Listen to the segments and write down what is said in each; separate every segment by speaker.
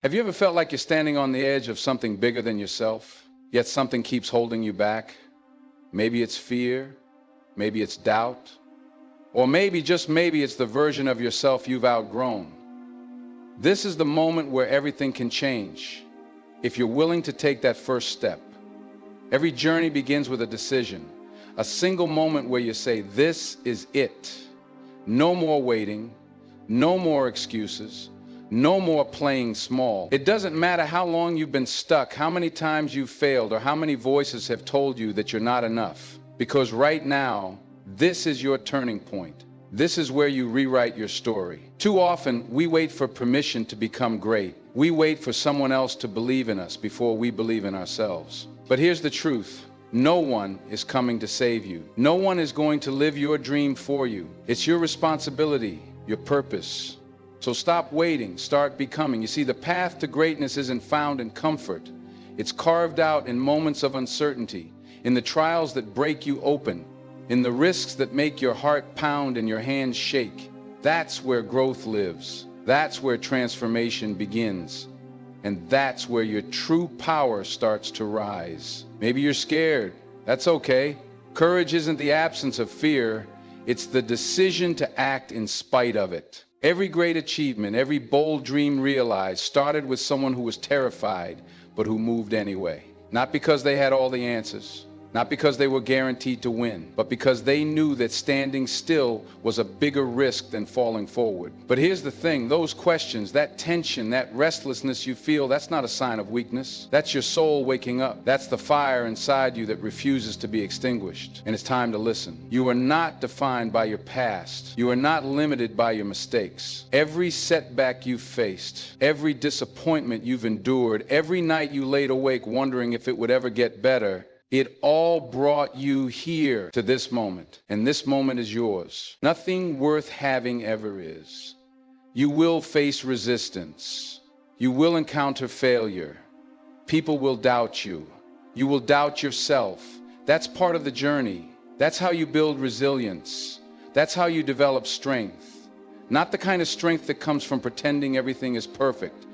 Speaker 1: Have you ever felt like you're standing on the edge of something bigger than yourself, yet something keeps holding you back? Maybe it's fear, maybe it's doubt, or maybe, just maybe, it's the version of yourself you've outgrown. This is the moment where everything can change, if you're willing to take that first step. Every journey begins with a decision, a single moment where you say, "This is it." No more waiting, no more excuses, no more playing small. It doesn't matter how long you've been stuck, how many times you've failed, or how many voices have told you that you're not enough. Because right now, this is your turning point. This is where you rewrite your story. Too often, we wait for permission to become great. We wait for someone else to believe in us before we believe in ourselves. But here's the truth. No one is coming to save you. No one is going to live your dream for you. It's your responsibility, your purpose. So stop waiting, start becoming. You see, the path to greatness isn't found in comfort. It's carved out in moments of uncertainty, in the trials that break you open, in the risks that make your heart pound and your hands shake. That's where growth lives. That's where transformation begins. And that's where your true power starts to rise. Maybe you're scared. That's okay. Courage isn't the absence of fear. It's the decision to act in spite of it. Every great achievement, every bold dream realized started with someone who was terrified, but who moved anyway. Not because they had all the answers, not because they were guaranteed to win, but because they knew that standing still was a bigger risk than falling forward. But here's the thing, those questions, that tension, that restlessness you feel, that's not a sign of weakness. That's your soul waking up. That's the fire inside you that refuses to be extinguished. And it's time to listen. You are not defined by your past. You are not limited by your mistakes. Every setback you've faced, every disappointment you've endured, every night you laid awake wondering if it would ever get better, it all brought you here to this moment, and this moment is yours. Nothing worth having ever is. You will face resistance. You will encounter failure. People will doubt you. You will doubt yourself. That's part of the journey. That's how you build resilience. That's how you develop strength. Not the kind of strength that comes from pretending everything is perfect,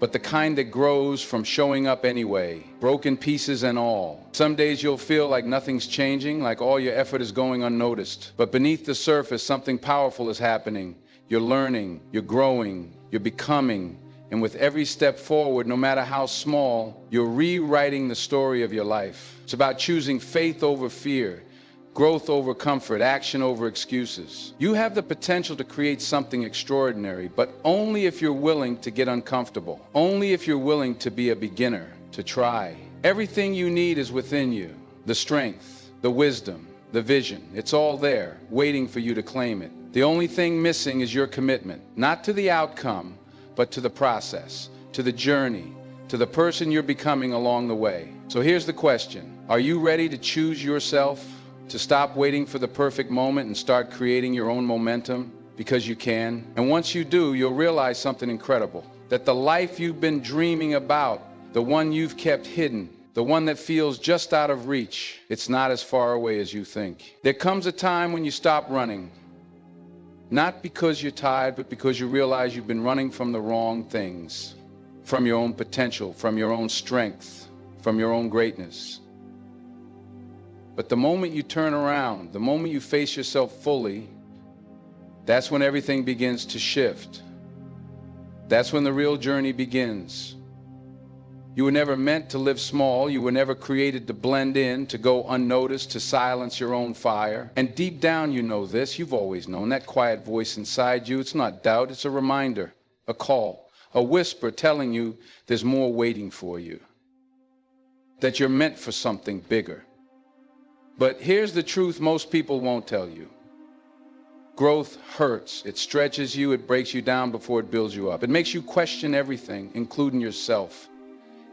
Speaker 1: but the kind that grows from showing up anyway, broken pieces and all. Some days you'll feel like nothing's changing, like all your effort is going unnoticed. But beneath the surface, something powerful is happening. You're learning, you're growing, you're becoming, and with every step forward, no matter how small, you're rewriting the story of your life. It's about choosing faith over fear, growth over comfort, action over excuses. You have the potential to create something extraordinary, but only if you're willing to get uncomfortable. Only if you're willing to be a beginner, to try. Everything you need is within you. The strength, the wisdom, the vision. It's all there, waiting for you to claim it. The only thing missing is your commitment, not to the outcome, but to the process, to the journey, to the person you're becoming along the way. So here's the question. Are you ready to choose yourself? To stop waiting for the perfect moment and start creating your own momentum? Because you can. And once you do, you'll realize something incredible. That the life you've been dreaming about, the one you've kept hidden, the one that feels just out of reach, it's not as far away as you think. There comes a time when you stop running. Not because you're tired, but because you realize you've been running from the wrong things. From your own potential, from your own strength, from your own greatness. But the moment you turn around, the moment you face yourself fully, that's when everything begins to shift. That's when the real journey begins. You were never meant to live small. You were never created to blend in, to go unnoticed, to silence your own fire. And deep down you know this. You've always known that quiet voice inside you. It's not doubt. It's a reminder, a call, a whisper telling you there's more waiting for you. That you're meant for something bigger. But here's the truth most people won't tell you. Growth hurts. It stretches you. It breaks you down before it builds you up. It makes you question everything, including yourself.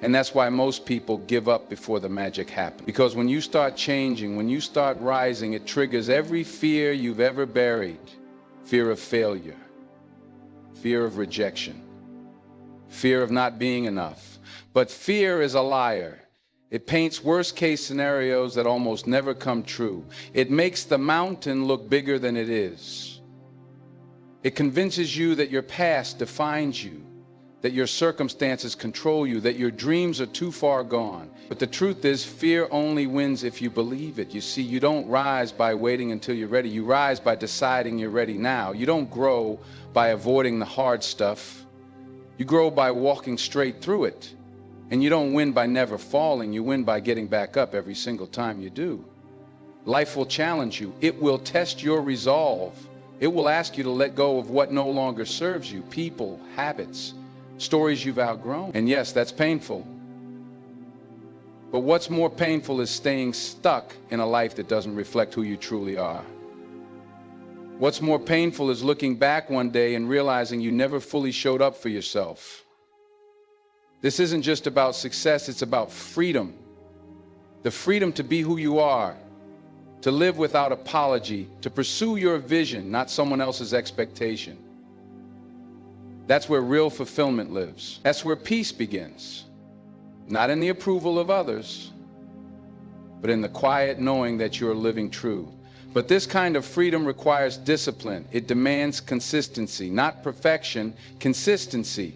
Speaker 1: And that's why most people give up before the magic happens. Because when you start changing, when you start rising, it triggers every fear you've ever buried. Fear of failure. Fear of rejection. Fear of not being enough. But fear is a liar. It paints worst-case scenarios that almost never come true. It makes the mountain look bigger than it is. It convinces you that your past defines you, that your circumstances control you, that your dreams are too far gone. But the truth is, fear only wins if you believe it. You see, you don't rise by waiting until you're ready. You rise by deciding you're ready now. You don't grow by avoiding the hard stuff. You grow by walking straight through it. And you don't win by never falling. You win by getting back up every single time you do. Life will challenge you. It will test your resolve. It will ask you to let go of what no longer serves you, people, habits, stories you've outgrown. And yes, that's painful. But what's more painful is staying stuck in a life that doesn't reflect who you truly are. What's more painful is looking back one day and realizing you never fully showed up for yourself. This isn't just about success, it's about freedom. The freedom to be who you are, to live without apology, to pursue your vision, not someone else's expectation. That's where real fulfillment lives. That's where peace begins. Not in the approval of others, but in the quiet knowing that you're living true. But this kind of freedom requires discipline. It demands consistency, not perfection, consistency.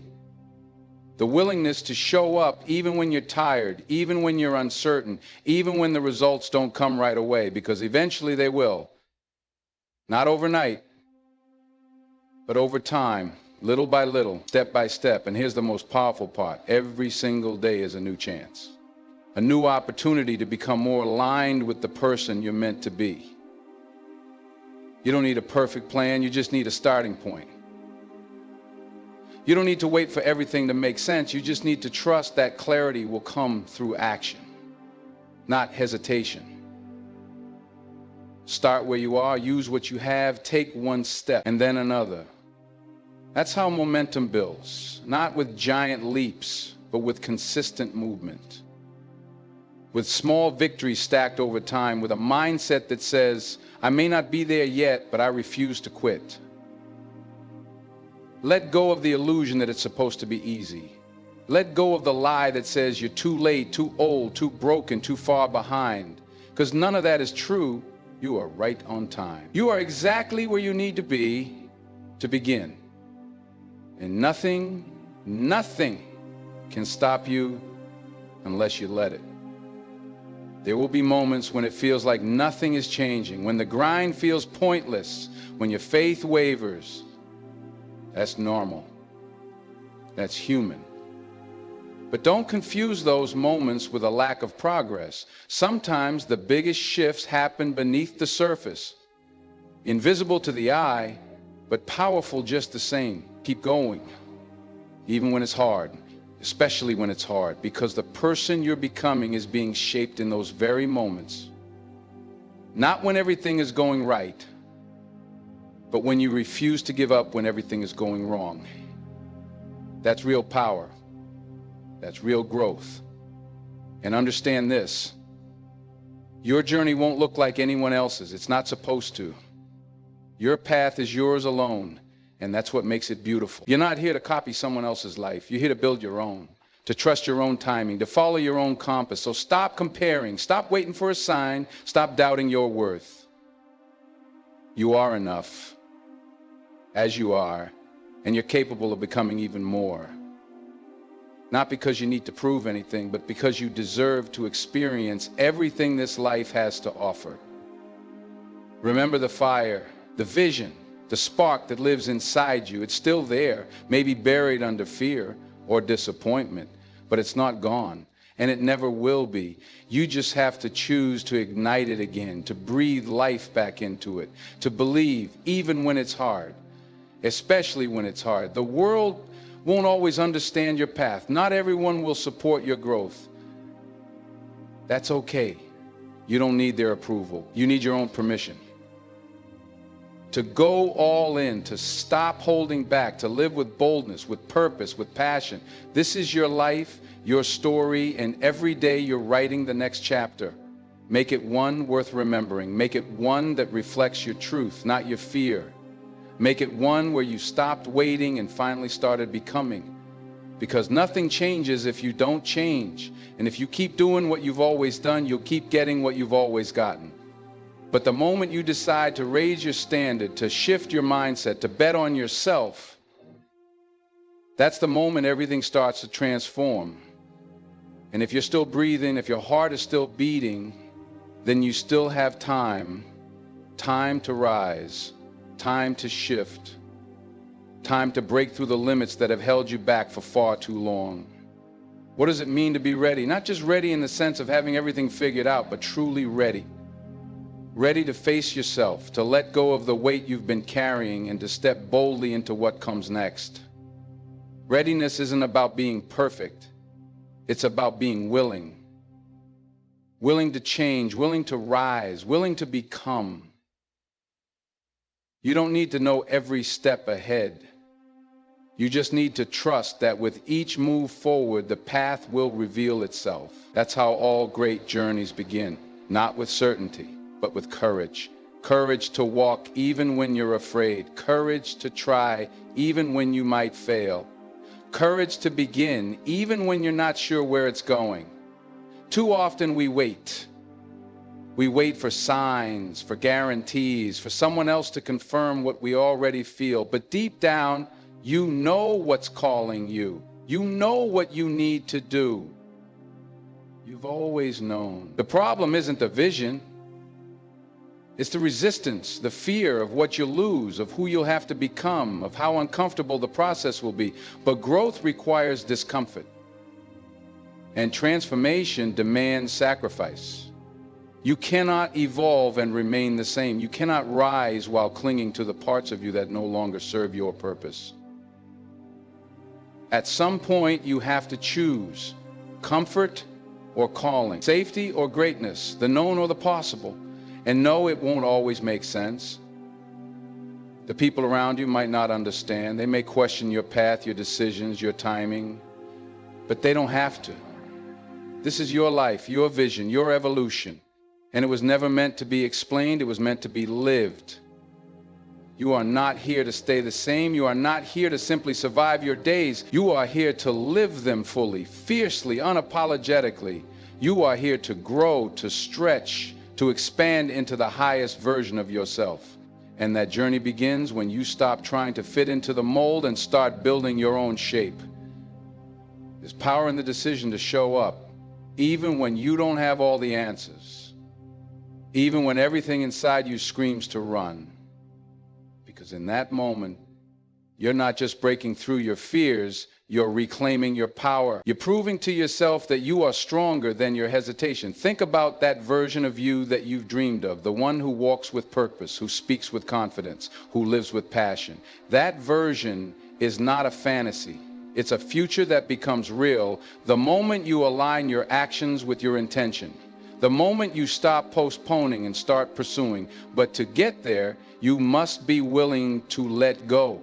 Speaker 1: The willingness to show up even when you're tired, even when you're uncertain, even when the results don't come right away, because eventually they will. Not overnight, but over time. Little by little, step by step. And here's the most powerful part. Every single day is a new chance. A new opportunity to become more aligned with the person you're meant to be. You don't need a perfect plan, you just need a starting point. You don't need to wait for everything to make sense, you just need to trust that clarity will come through action, not hesitation. Start where you are, use what you have, take one step and then another. That's how momentum builds, not with giant leaps, but with consistent movement. With small victories stacked over time, with a mindset that says, I may not be there yet, but I refuse to quit. Let go of the illusion that it's supposed to be easy. Let go of the lie that says you're too late, too old, too broken, too far behind. Because none of that is true. You are right on time. You are exactly where you need to be to begin. And nothing can stop you unless you let it. There will be moments when it feels like nothing is changing, when the grind feels pointless, when your faith wavers. That's normal. That's human. But don't confuse those moments with a lack of progress. Sometimes the biggest shifts happen beneath the surface, invisible to the eye, but powerful just the same. Keep going, even when it's hard, especially when it's hard, because the person you're becoming is being shaped in those very moments. Not when everything is going right, but when you refuse to give up when everything is going wrong. That's real power. That's real growth. And understand this, your journey won't look like anyone else's. It's not supposed to. Your path is yours alone. And that's what makes it beautiful. You're not here to copy someone else's life. You're here to build your own, to trust your own timing, to follow your own compass. So stop comparing, stop waiting for a sign, stop doubting your worth. You are enough, as you are, and you're capable of becoming even more. Not because you need to prove anything, but because you deserve to experience everything this life has to offer. Remember the fire, the vision, the spark that lives inside you. It's still there, maybe buried under fear or disappointment, but it's not gone, and it never will be. You just have to choose to ignite it again, to breathe life back into it, to believe even when it's hard, especially when it's hard. The world won't always understand your path. Not everyone will support your growth. That's okay. You don't need their approval. You need your own permission. To go all in, to stop holding back, to live with boldness, with purpose, with passion. This is your life, your story, and every day you're writing the next chapter. Make it one worth remembering. Make it one that reflects your truth, not your fear. Make it one where you stopped waiting and finally started becoming. Because nothing changes if you don't change. And if you keep doing what you've always done, you'll keep getting what you've always gotten. But the moment you decide to raise your standard, to shift your mindset, to bet on yourself, That's the moment everything starts to transform. And if you're still breathing, if your heart is still beating, then you still have time to rise, time to shift, time to break through the limits that have held you back for far too long. What does it mean to be ready? Not just ready in the sense of having everything figured out, but truly ready. Ready to face yourself, to let go of the weight you've been carrying and to step boldly into what comes next. Readiness isn't about being perfect. It's about being willing. Willing to change, willing to rise, willing to become. You don't need to know every step ahead. You just need to trust that with each move forward, the path will reveal itself. That's how all great journeys begin. Not with certainty, but with courage. Courage to walk even when you're afraid. Courage to try even when you might fail. Courage to begin even when you're not sure where it's going. Too often we wait. We wait for signs, for guarantees, for someone else to confirm what we already feel. But deep down, you know what's calling you. You know what you need to do. You've always known. The problem isn't the vision. It's the resistance, the fear of what you'll lose, of who you'll have to become, of how uncomfortable the process will be. But growth requires discomfort. And transformation demands sacrifice. You cannot evolve and remain the same. You cannot rise while clinging to the parts of you that no longer serve your purpose. At some point, you have to choose comfort or calling, safety or greatness, the known or the possible. And no, it won't always make sense. The people around you might not understand. They may question your path, your decisions, your timing, but they don't have to. This is your life, your vision, your evolution. And it was never meant to be explained. It was meant to be lived. You are not here to stay the same. You are not here to simply survive your days. You are here to live them fully, fiercely, unapologetically. You are here to grow, to stretch, to expand into the highest version of yourself. And that journey begins when you stop trying to fit into the mold and start building your own shape. There's power in the decision to show up, even when you don't have all the answers, even when everything inside you screams to run. Because in that moment, you're not just breaking through your fears, you're reclaiming your power. You're proving to yourself that you are stronger than your hesitation. Think about that version of you that you've dreamed of, the one who walks with purpose, who speaks with confidence, who lives with passion. That version is not a fantasy. It's a future that becomes real the moment you align your actions with your intention. The moment you stop postponing and start pursuing. But to get there, you must be willing to let go.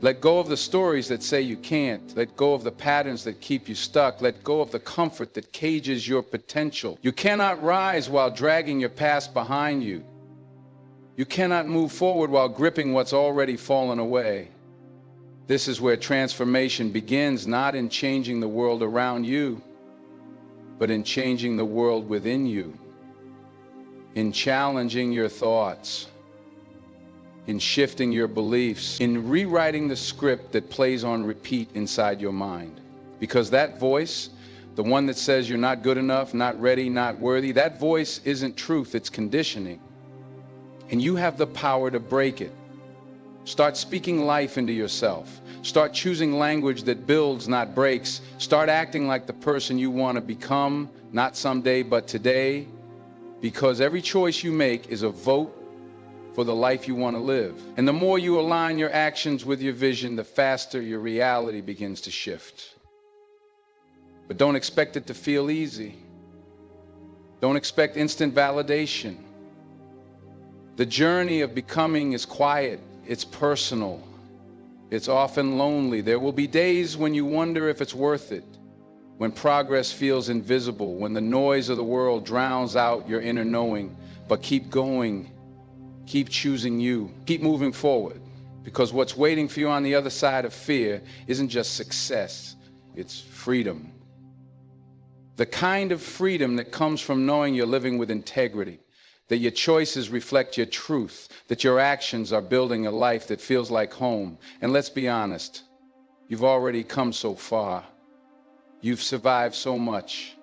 Speaker 1: Let go of the stories that say you can't. Let go of the patterns that keep you stuck. Let go of the comfort that cages your potential. You cannot rise while dragging your past behind you. You cannot move forward while gripping what's already fallen away. This is where transformation begins, not in changing the world around you, but in changing the world within you, in challenging your thoughts, in shifting your beliefs, in rewriting the script that plays on repeat inside your mind. Because that voice, the one that says you're not good enough, not ready, not worthy, that voice isn't truth, it's conditioning. And you have the power to break it. Start speaking life into yourself. Start choosing language that builds, not breaks. Start acting like the person you want to become, not someday, but today. Because every choice you make is a vote for the life you want to live. And the more you align your actions with your vision, the faster your reality begins to shift. But don't expect it to feel easy. Don't expect instant validation. The journey of becoming is quiet, it's personal, it's often lonely. There will be days when you wonder if it's worth it, when progress feels invisible, when the noise of the world drowns out your inner knowing. But keep going. Keep choosing you. Keep moving forward. Because what's waiting for you on the other side of fear isn't just success, it's freedom. The kind of freedom that comes from knowing you're living with integrity, that your choices reflect your truth, that your actions are building a life that feels like home. And let's be honest, You've already come so far. You've survived so much.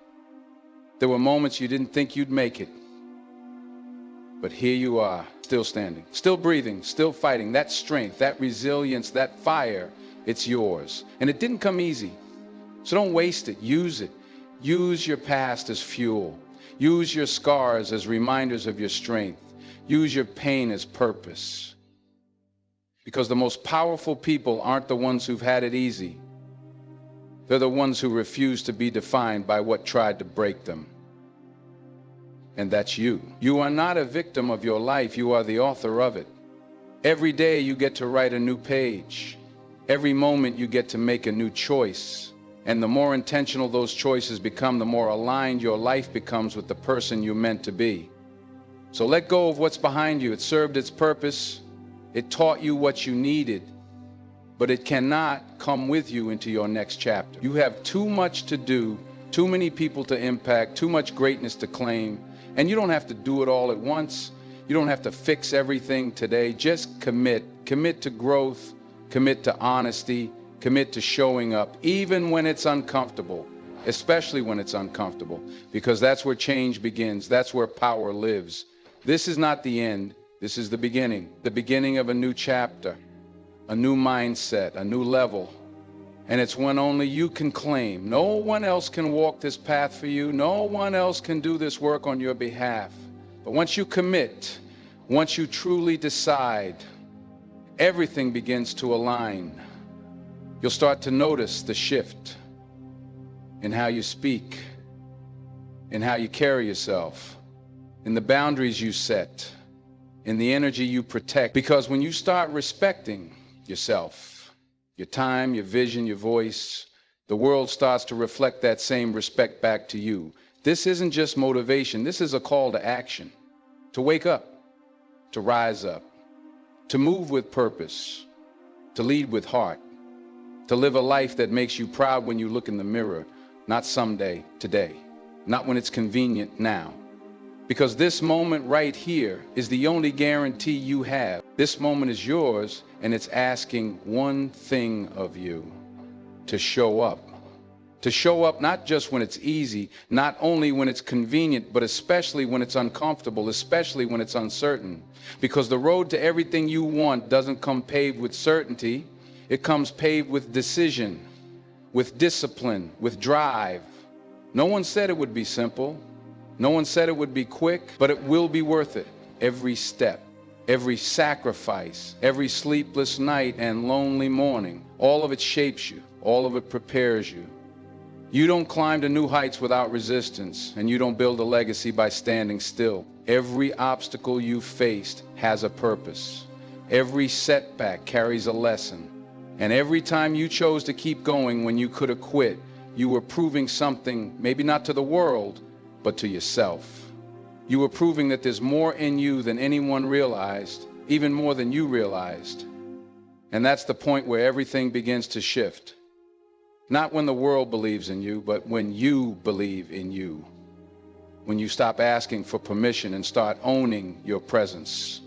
Speaker 1: There were moments you didn't think you'd make it. But here you are, still standing, still breathing, still fighting. That strength, that resilience, that fire, it's yours. And it didn't come easy. So don't waste it. Use it. Use your past as fuel. Use your scars as reminders of your strength. Use your pain as purpose. Because the most powerful people aren't the ones who've had it easy. They're the ones who refuse to be defined by what tried to break them. And that's you. You are not a victim of your life. You are the author of it. Every day you get to write a new page. Every moment you get to make a new choice. And the more intentional those choices become, the more aligned your life becomes with the person you're meant to be. So let go of what's behind you. It served its purpose. It taught you what you needed. But it cannot come with you into your next chapter. You have too much to do, too many people to impact, too much greatness to claim. And you don't have to do it all at once. You don't have to fix everything today. Just commit. Commit to growth. Commit to honesty. Commit to showing up, even when it's uncomfortable, especially when it's uncomfortable, because that's where change begins. That's where power lives. This is not the end. This is the beginning of a new chapter, a new mindset, a new level. And it's one only you can claim. No one else can walk this path for you. No one else can do this work on your behalf. But once you commit, once you truly decide, everything begins to align. You'll start to notice the shift in how you speak, in how you carry yourself, in the boundaries you set, in the energy you protect. Because when you start respecting yourself, your time, your vision, your voice, the world starts to reflect that same respect back to you. This isn't just motivation. This is a call to action, to wake up, to rise up, to move with purpose, to lead with heart, to live a life that makes you proud when you look in the mirror, not someday, today, not when it's convenient, now. Because this moment right here is the only guarantee you have. This moment is yours, and it's asking one thing of you: to show up. To show up not just when it's easy, not only when it's convenient, but especially when it's uncomfortable, especially when it's uncertain. Because the road to everything you want doesn't come paved with certainty. It comes paved with decision, with discipline, with drive. No one said it would be simple. No one said it would be quick, but it will be worth it. Every step, every sacrifice, every sleepless night and lonely morning, all of it shapes you. All of it prepares you. You don't climb to new heights without resistance, and you don't build a legacy by standing still. Every obstacle you faced has a purpose. Every setback carries a lesson. And every time you chose to keep going when you could have quit, you were proving something, maybe not to the world, but to yourself. You were proving that there's more in you than anyone realized, even more than you realized. And that's the point where everything begins to shift. Not when the world believes in you, but when you believe in you. When you stop asking for permission and start owning your presence.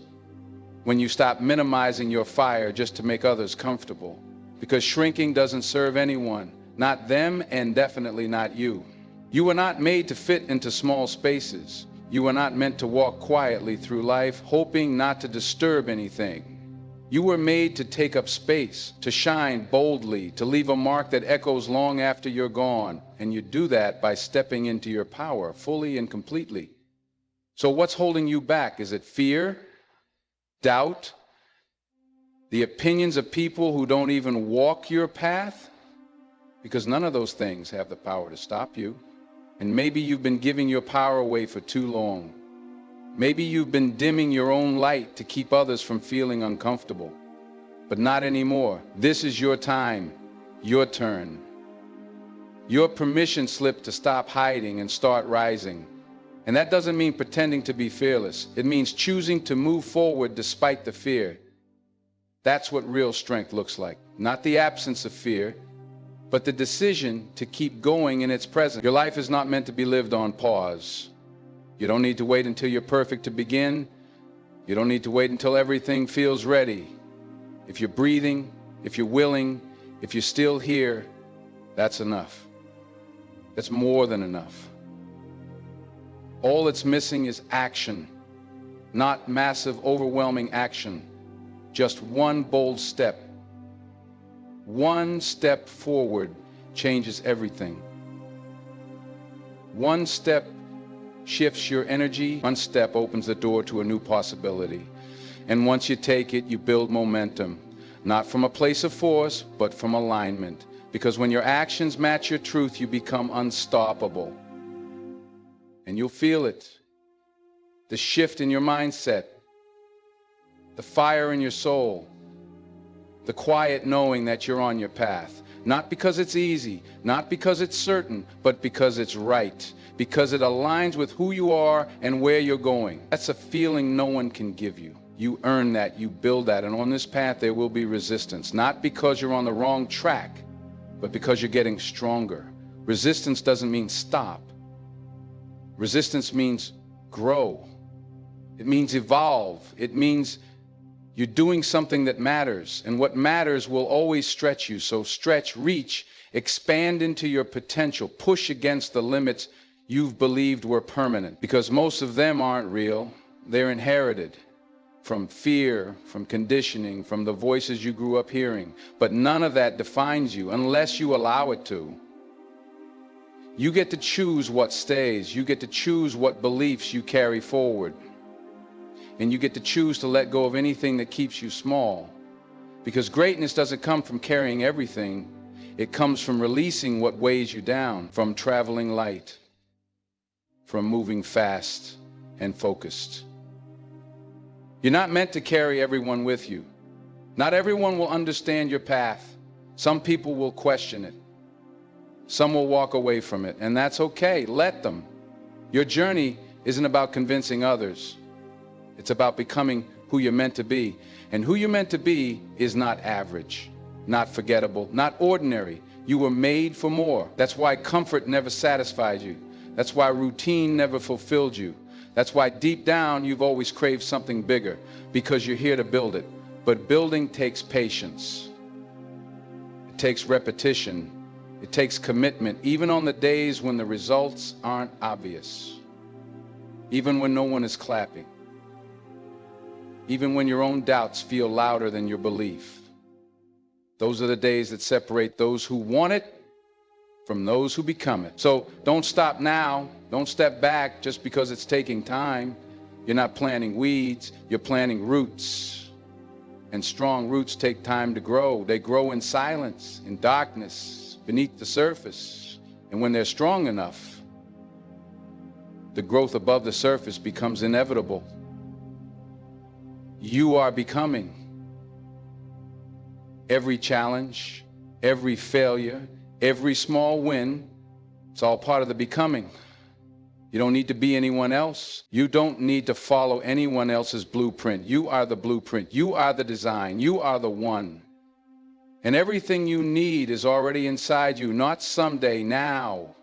Speaker 1: When you stop minimizing your fire just to make others comfortable. Because shrinking doesn't serve anyone, not them and definitely not you. You were not made to fit into small spaces. You were not meant to walk quietly through life, hoping not to disturb anything. You were made to take up space, to shine boldly, to leave a mark that echoes long after you're gone. And you do that by stepping into your power fully and completely. So what's holding you back? Is it fear? Doubt, the opinions of people who don't even walk your path? Because none of those things have the power to stop you. And maybe you've been giving your power away for too long. Maybe you've been dimming your own light to keep others from feeling uncomfortable. But not anymore. This is your time, your turn. Your permission slip to stop hiding and start rising. And that doesn't mean pretending to be fearless. It means choosing to move forward despite the fear. That's what real strength looks like. Not the absence of fear, but the decision to keep going in its presence. Your life is not meant to be lived on pause. You don't need to wait until you're perfect to begin. You don't need to wait until everything feels ready. If you're breathing, if you're willing, If you're still here, that's enough. That's more than enough. All that's missing is action, not massive, overwhelming action. Just one bold step. One step forward changes everything. One step shifts your energy. One step opens the door to a new possibility. And once you take it, you build momentum, not from a place of force, but from alignment. Because when your actions match your truth, you become unstoppable. And you'll feel it. The shift in your mindset, the fire in your soul, the quiet knowing that you're on your path. Not because it's easy, not because it's certain, but because it's right. Because it aligns with who you are and where you're going. That's a feeling no one can give you. You earn that, you build that, and on this path there will be resistance. Not because you're on the wrong track, but because you're getting stronger. Resistance doesn't mean stop. Resistance means grow. It means evolve. It means you're doing something that matters, and what matters will always stretch you. So stretch, reach, expand into your potential, push against the limits you've believed were permanent, because most of them aren't real. They're inherited from fear, from conditioning, from the voices you grew up hearing. But none of that defines you unless you allow it to. You get to choose what stays. You get to choose what beliefs you carry forward. And you get to choose to let go of anything that keeps you small. Because greatness doesn't come from carrying everything. It comes from releasing what weighs you down, from traveling light, from moving fast and focused. You're not meant to carry everyone with you. Not everyone will understand your path. Some people will question it. Some will walk away from it, and that's okay. Let them. Your journey isn't about convincing others. It's about becoming who you're meant to be. And who you're meant to be is not average, not forgettable, not ordinary. You were made for more. That's why comfort never satisfied you. That's why routine never fulfilled you. That's why deep down you've always craved something bigger, because you're here to build it. But building takes patience. It takes repetition. It takes commitment, even on the days when the results aren't obvious. Even when no one is clapping. Even when your own doubts feel louder than your belief. Those are the days that separate those who want it from those who become it. So don't stop now. Don't step back just because it's taking time. You're not planting weeds, you're planting roots. And strong roots take time to grow. They grow in silence, in darkness, beneath the surface. And when they're strong enough, the growth above the surface becomes inevitable. You are becoming. Every challenge, every failure, every small win, it's all part of the becoming. You don't need to be anyone else. You don't need to follow anyone else's blueprint. You are the blueprint. You are the design. You are the one. And everything you need is already inside you, not someday, now.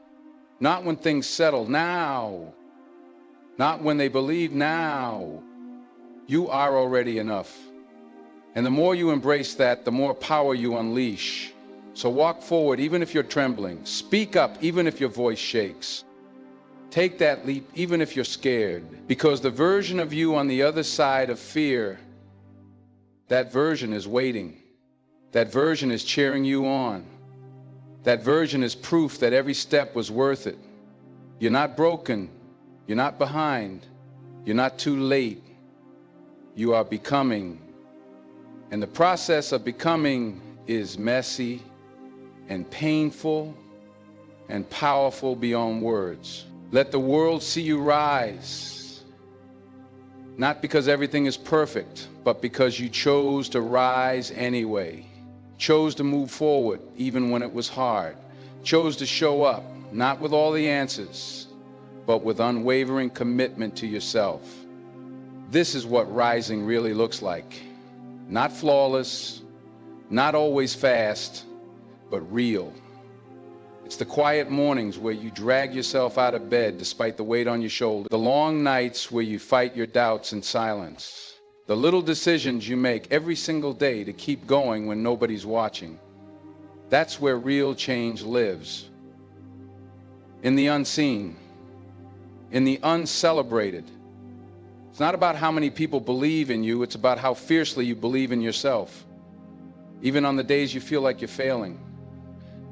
Speaker 1: Not when things settle, now. Not when they believe, now. You are already enough. And the more you embrace that, the more power you unleash. So walk forward even if you're trembling. Speak up even if your voice shakes. Take that leap even if you're scared. Because the version of you on the other side of fear, that version is waiting. That version is cheering you on. That version is proof that every step was worth it. You're not broken. You're not behind. You're not too late. You are becoming. And the process of becoming is messy and painful and powerful beyond words. Let the world see you rise. Not because everything is perfect, but because you chose to rise anyway. Chose to move forward even when it was hard. Chose to show up, not with all the answers, but with unwavering commitment to yourself. This is what rising really looks like. Not flawless, not always fast, but real. It's the quiet mornings where you drag yourself out of bed despite the weight on your shoulder. The long nights where you fight your doubts in silence. The little decisions you make every single day to keep going when nobody's watching. That's where real change lives. In the unseen, in the uncelebrated. It's not about how many people believe in you, it's about how fiercely you believe in yourself, even on the days you feel like you're failing.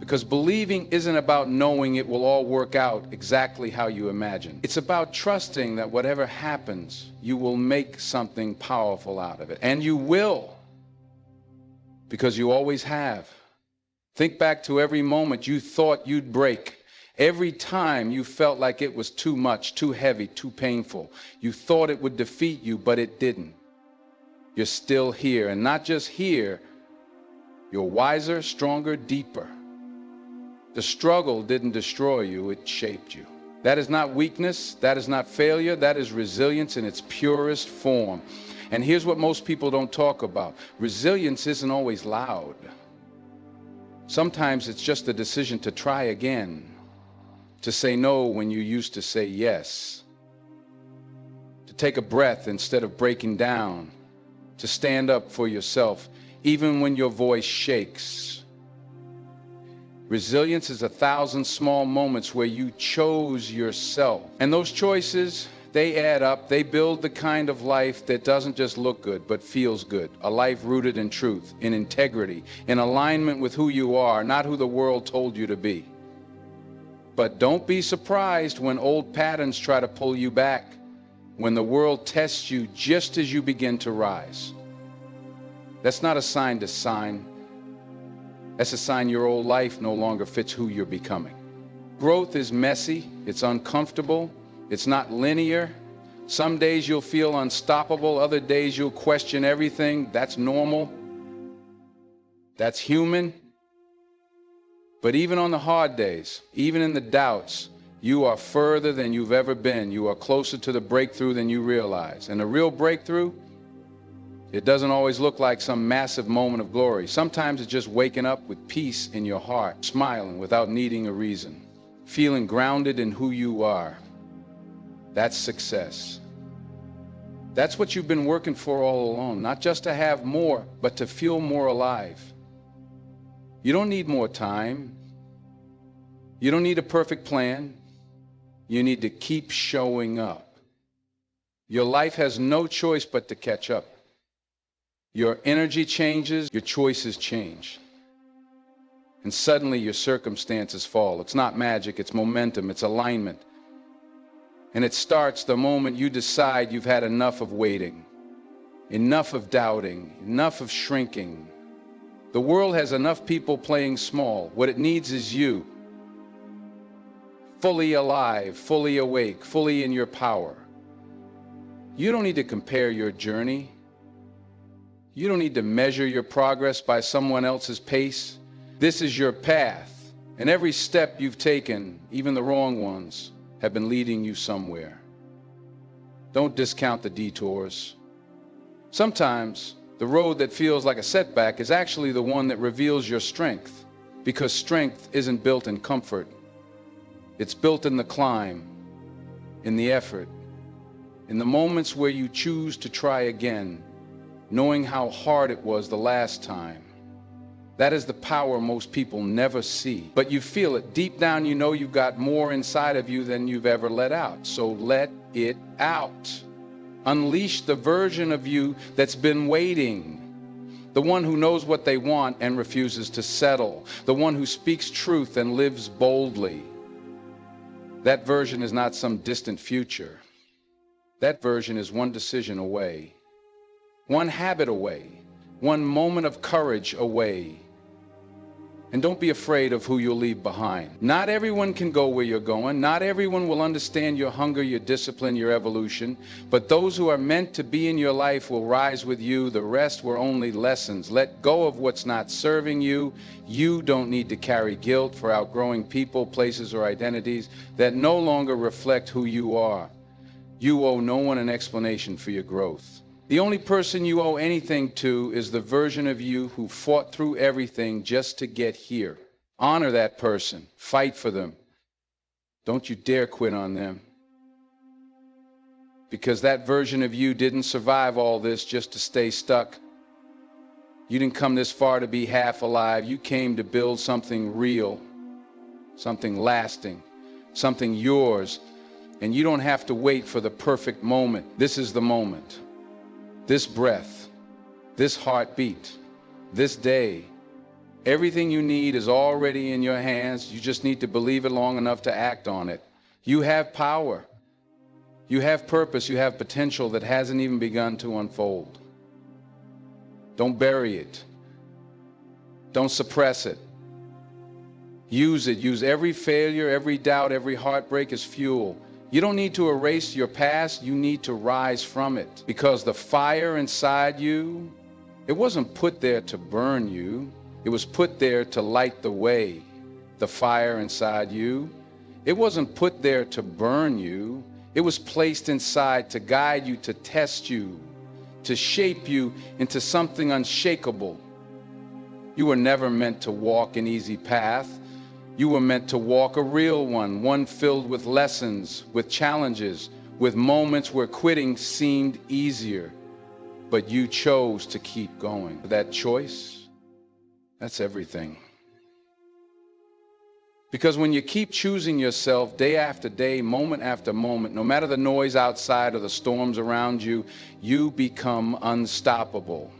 Speaker 1: Because believing isn't about knowing it will all work out exactly how you imagine. It's about trusting that whatever happens, you will make something powerful out of it. And you will, because you always have. Think back to every moment you thought you'd break. Every time you felt like it was too much, too heavy, too painful. You thought it would defeat you, but it didn't. You're still here, and not just here, you're wiser, stronger, deeper. The struggle didn't destroy you, it shaped you. That is not weakness, that is not failure, that is resilience in its purest form. And here's what most people don't talk about. Resilience isn't always loud. Sometimes it's just a decision to try again, to say no when you used to say yes, to take a breath instead of breaking down, to stand up for yourself, even when your voice shakes. Resilience is 1,000 small moments where you chose yourself. And those choices, they add up. They build the kind of life that doesn't just look good, but feels good. A life rooted in truth, in integrity, in alignment with who you are, not who the world told you to be. But don't be surprised when old patterns try to pull you back, when the world tests you just as you begin to rise. That's not a sign to sign. That's a sign your old life no longer fits who you're becoming. Growth is messy, it's uncomfortable, it's not linear. Some days you'll feel unstoppable, other days you'll question everything. That's normal. That's human. But even on the hard days, even in the doubts, you are further than you've ever been. You are closer to the breakthrough than you realize. And the real breakthrough, it doesn't always look like some massive moment of glory. Sometimes it's just waking up with peace in your heart, smiling without needing a reason, feeling grounded in who you are. That's success. That's what you've been working for all along, not just to have more, but to feel more alive. You don't need more time. You don't need a perfect plan. You need to keep showing up. Your life has no choice but to catch up. Your energy changes, your choices change. And suddenly your circumstances fall. It's not magic, it's momentum, it's alignment. And it starts the moment you decide you've had enough of waiting, enough of doubting, enough of shrinking. The world has enough people playing small. What it needs is you. Fully alive, fully awake, fully in your power. You don't need to compare your journey. You don't need to measure your progress by someone else's pace. This is your path, and every step you've taken, even the wrong ones, have been leading you somewhere. Don't discount the detours. Sometimes the road that feels like a setback is actually the one that reveals your strength, because strength isn't built in comfort. It's built in the climb, in the effort, in the moments where you choose to try again, knowing how hard it was the last time. That is the power most people never see. But you feel it. Deep down, you know you've got more inside of you than you've ever let out. So let it out. Unleash the version of you that's been waiting. The one who knows what they want and refuses to settle. The one who speaks truth and lives boldly. That version is not some distant future. That version is one decision away. One habit away. One moment of courage away. And don't be afraid of who you'll leave behind. Not everyone can go where you're going. Not everyone will understand your hunger, your discipline, your evolution. But those who are meant to be in your life will rise with you. The rest were only lessons. Let go of what's not serving you. You don't need to carry guilt for outgrowing people, places, or identities that no longer reflect who you are. You owe no one an explanation for your growth. The only person you owe anything to is the version of you who fought through everything just to get here. Honor that person. Fight for them. Don't you dare quit on them. Because that version of you didn't survive all this just to stay stuck. You didn't come this far to be half alive. You came to build something real, something lasting, something yours. And you don't have to wait for the perfect moment. This is the moment. This breath, this heartbeat, this day. Everything you need is already in your hands. You just need to believe it long enough to act on it. You have power. You have purpose. You have potential that hasn't even begun to unfold. Don't bury it. Don't suppress it. Use it. Use every failure, every doubt, every heartbreak as fuel. You don't need to erase your past. You need to rise from it. Because the fire inside you, it wasn't put there to burn you. It was put there to light the way. The fire inside you, it wasn't put there to burn you. It was placed inside to guide you, to test you, to shape you into something unshakable. You were never meant to walk an easy path. You were meant to walk a real one, one filled with lessons, with challenges, with moments where quitting seemed easier. But you chose to keep going. That choice, that's everything. Because when you keep choosing yourself day after day, moment after moment, no matter the noise outside or the storms around you, you become unstoppable.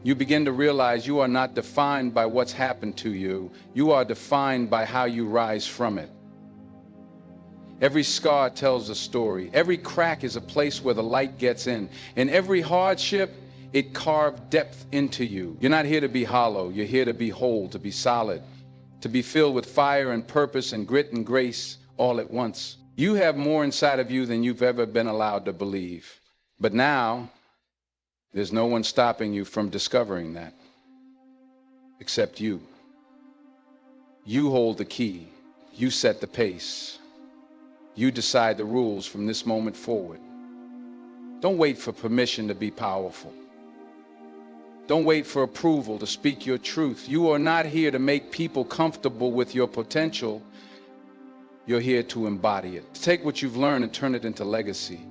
Speaker 1: You begin to realize you are not defined by what's happened to you. You are defined by how you rise from it. Every scar tells a story. Every crack is a place where the light gets in. And every hardship, it carved depth into you. You're not here to be hollow. You're here to be whole, to be solid, to be filled with fire and purpose and grit and grace all at once. You have more inside of you than you've ever been allowed to believe. But now, there's no one stopping you from discovering that, except you. You hold the key. You set the pace. You decide the rules from this moment forward. Don't wait for permission to be powerful. Don't wait for approval to speak your truth. You are not here to make people comfortable with your potential. You're here to embody it. To take what you've learned and turn it into legacy.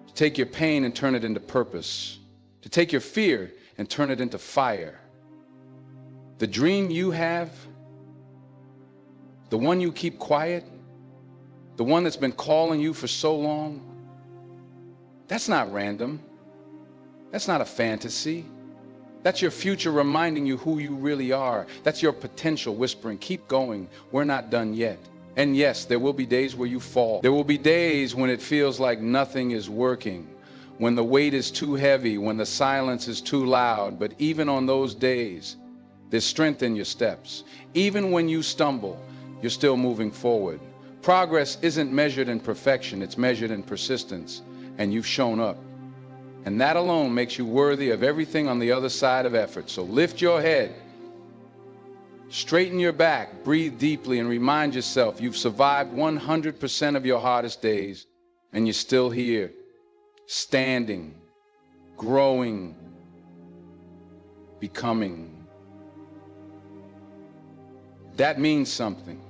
Speaker 1: To take your pain and turn it into purpose. To take your fear and turn it into fire. The dream you have, the one you keep quiet, the one that's been calling you for so long, that's not random. That's not a fantasy. That's your future reminding you who you really are. That's your potential whispering, keep going, we're not done yet. And yes, there will be days where you fall. There will be days when it feels like nothing is working, when the weight is too heavy, when the silence is too loud. But even on those days, there's strength in your steps. Even when you stumble, you're still moving forward. Progress isn't measured in perfection, it's measured in persistence. And you've shown up. And that alone makes you worthy of everything on the other side of effort. So lift your head, straighten your back, breathe deeply, and remind yourself you've survived 100% of your hardest days, and you're still here, standing, growing, becoming. That means something.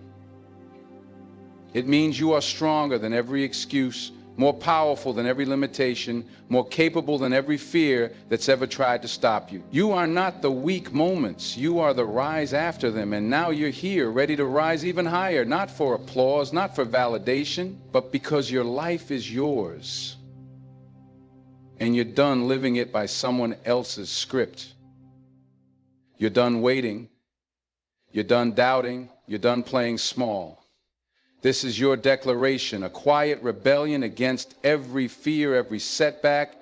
Speaker 1: It means you are stronger than every excuse, more powerful than every limitation, more capable than every fear that's ever tried to stop you. You are not the weak moments. You are the rise after them. And now you're here, ready to rise even higher, not for applause, not for validation, but because your life is yours. And you're done living it by someone else's script. You're done waiting. You're done doubting. You're done playing small. This is your declaration, a quiet rebellion against every fear, every setback,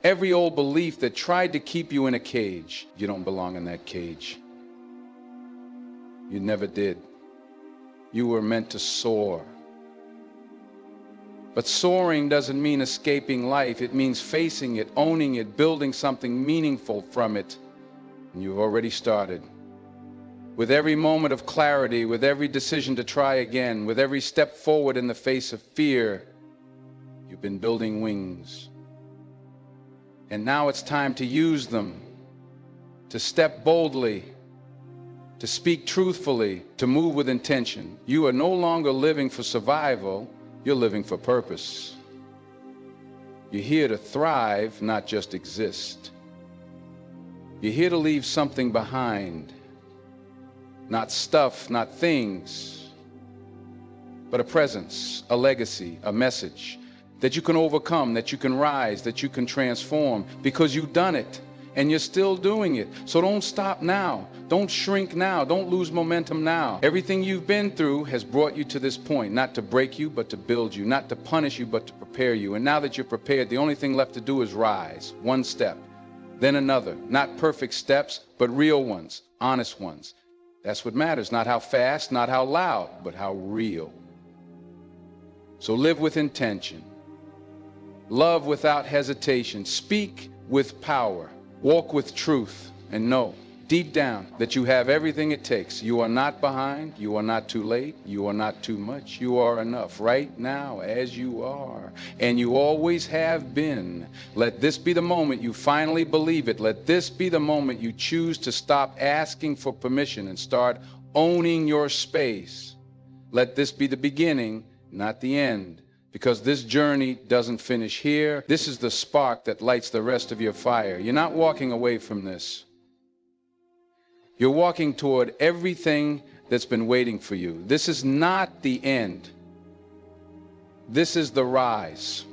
Speaker 1: every old belief that tried to keep you in a cage. You don't belong in that cage. You never did. You were meant to soar. But soaring doesn't mean escaping life. It means facing it, owning it, building something meaningful from it. And you've already started. With every moment of clarity, with every decision to try again, with every step forward in the face of fear, you've been building wings. And now it's time to use them, to step boldly, to speak truthfully, to move with intention. You are no longer living for survival, you're living for purpose. You're here to thrive, not just exist. You're here to leave something behind. Not stuff, not things, but a presence, a legacy, a message that you can overcome, that you can rise, that you can transform, because you've done it and you're still doing it. So don't stop now. Don't shrink now. Don't lose momentum now. Everything you've been through has brought you to this point, not to break you, but to build you, not to punish you, but to prepare you. And now that you're prepared, the only thing left to do is rise, one step, then another. Not perfect steps, but real ones, honest ones. That's what matters. Not how fast, not how loud, but how real. So live with intention. Love without hesitation. Speak with power. Walk with truth. And know deep down that you have everything it takes. You are not behind. You are not too late. You are not too much. You are enough right now as you are. And you always have been. Let this be the moment you finally believe it. Let this be the moment you choose to stop asking for permission and start owning your space. Let this be the beginning, not the end. Because this journey doesn't finish here. This is the spark that lights the rest of your fire. You're not walking away from this. You're walking toward everything that's been waiting for you. This is not the end. This is the rise.